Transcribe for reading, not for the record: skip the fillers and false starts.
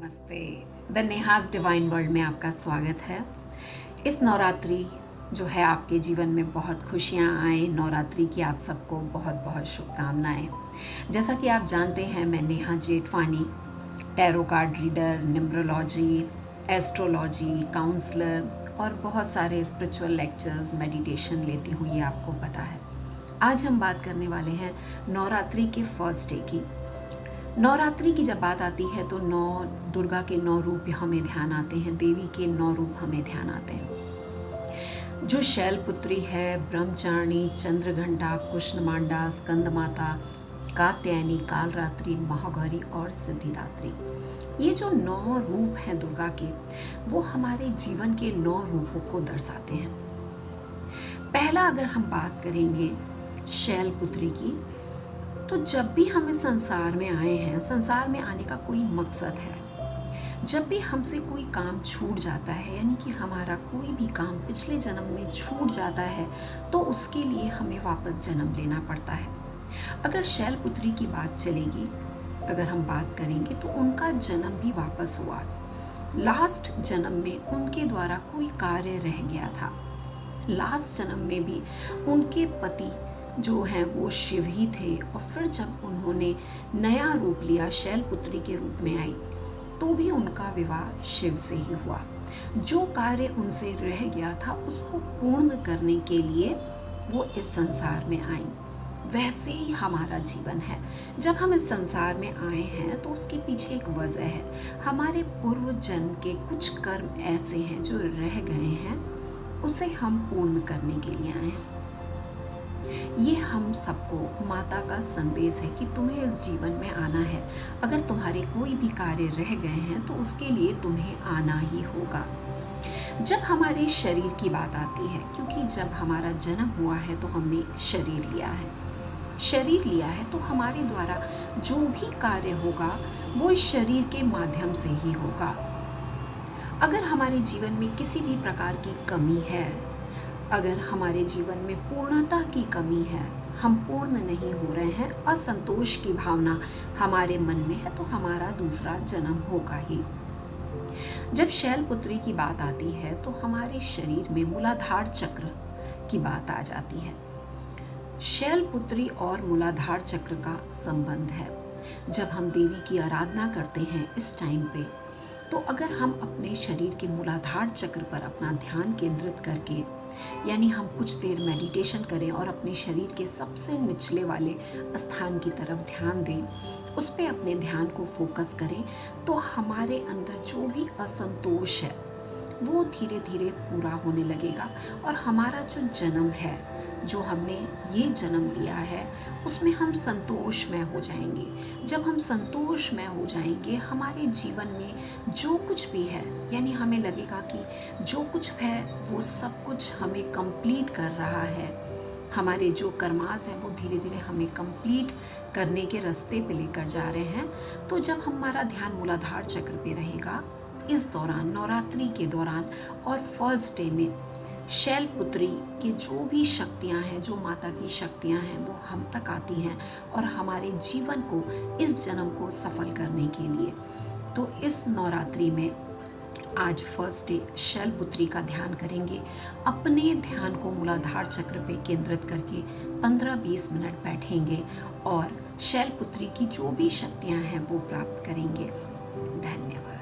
नमस्ते। The Neha's divine world में आपका स्वागत है। इस नवरात्रि जो है आपके जीवन में बहुत खुशियाँ आए। नवरात्रि की आप सबको बहुत बहुत शुभकामनाएं। जैसा कि आप जानते हैं, मैं Neha Jethwani tarot card reader, numerology, astrology, counsellor और बहुत सारे स्पिरिचुअल लेक्चर्स, मेडिटेशन लेती हूँ, ये आपको पता है। आज हम बात करने वाले हैं नवरात्रि के फर्स्ट डे की। नवरात्रि की जब बात आती है तो दुर्गा के 9 रूप हमें ध्यान आते हैं, देवी के 9 रूप हमें ध्यान आते हैं। जो शैलपुत्री है, ब्रह्मचारिणी, चंद्रघंटा, कृष्णमांडा, स्कंदमाता, कात्यायनी, कालरात्रि, महागौरी और सिद्धिदात्री, ये जो 9 रूप हैं दुर्गा के, वो हमारे जीवन के 9 रूपों को दर्शाते हैं। पहला अगर हम बात करेंगे शैलपुत्री की, तो जब भी हम इस संसार में आए हैं, संसार में आने का कोई मकसद है। जब भी हमसे कोई काम छूट जाता है, यानी कि हमारा कोई भी काम पिछले जन्म में छूट जाता है, तो उसके लिए हमें वापस जन्म लेना पड़ता है। अगर शैलपुत्री की बात चलेगी, अगर हम बात करेंगे, तो उनका जन्म भी वापस हुआ। लास्ट जन्म में उनके द्वारा कोई कार्य रह गया था। लास्ट जन्म में भी उनके पति जो हैं वो शिव ही थे, और फिर जब उन्होंने नया रूप लिया, शैलपुत्री के रूप में आई, तो भी उनका विवाह शिव से ही हुआ। जो कार्य उनसे रह गया था उसको पूर्ण करने के लिए वो इस संसार में आई। वैसे ही हमारा जीवन है। जब हम इस संसार में आए हैं तो उसके पीछे एक वजह है। हमारे पूर्व जन्म के कुछ कर्म ऐसे हैं जो रह गए हैं, उसे हम पूर्ण करने के लिए आए हैं। ये हम सबको माता का संदेश है कि तुम्हें इस जीवन में आना है। अगर तुम्हारे कोई भी कार्य रह गए हैं तो उसके लिए तुम्हें आना ही होगा। जब हमारे शरीर की बात आती है, क्योंकि जब हमारा जन्म हुआ है तो हमने शरीर लिया है। शरीर लिया है तो हमारे द्वारा जो भी कार्य होगा वो इस शरीर के माध्यम से ही होगा। अगर हमारे जीवन में किसी भी प्रकार की कमी है, अगर हमारे जीवन में पूर्णता की कमी है, हम पूर्ण नहीं हो रहे हैं, असंतोष की भावना हमारे मन में है, तो हमारा दूसरा जन्म होगा ही। जब शैलपुत्री की बात आती है तो हमारे शरीर में मूलाधार चक्र की बात आ जाती है। शैलपुत्री और मूलाधार चक्र का संबंध है। जब हम देवी की आराधना करते हैं इस टाइम पे, तो अगर हम अपने शरीर के मूलाधार चक्र पर अपना ध्यान केंद्रित करके, यानी हम कुछ देर मेडिटेशन करें और अपने शरीर के सबसे निचले वाले स्थान की तरफ ध्यान दें, उस पर अपने ध्यान को फोकस करें, तो हमारे अंदर जो भी असंतोष है वो धीरे धीरे पूरा होने लगेगा। और हमारा जो जन्म है, जो हमने ये जन्म लिया है, उसमें हम संतोषमय हो जाएंगे। जब हम संतोषमय हो जाएंगे, हमारे जीवन में जो कुछ भी है, यानी हमें लगेगा कि जो कुछ है वो सब कुछ हमें कंप्लीट कर रहा है। हमारे जो कर्मास हैं वो धीरे धीरे हमें कंप्लीट करने के रास्ते पे लेकर जा रहे हैं। तो जब हमारा ध्यान मूलाधार चक्र पे रहेगा, इस दौरान, नवरात्रि के दौरान और फर्स्ट डे में, शैलपुत्री की जो भी शक्तियाँ हैं, जो माता की शक्तियाँ हैं, वो हम तक आती हैं और हमारे जीवन को, इस जन्म को सफल करने के लिए। तो इस नवरात्रि में आज फर्स्ट डे शैलपुत्री का ध्यान करेंगे। अपने ध्यान को मूलाधार चक्र पे केंद्रित करके 15-20 मिनट बैठेंगे और शैलपुत्री की जो भी शक्तियाँ हैं वो प्राप्त करेंगे। धन्यवाद।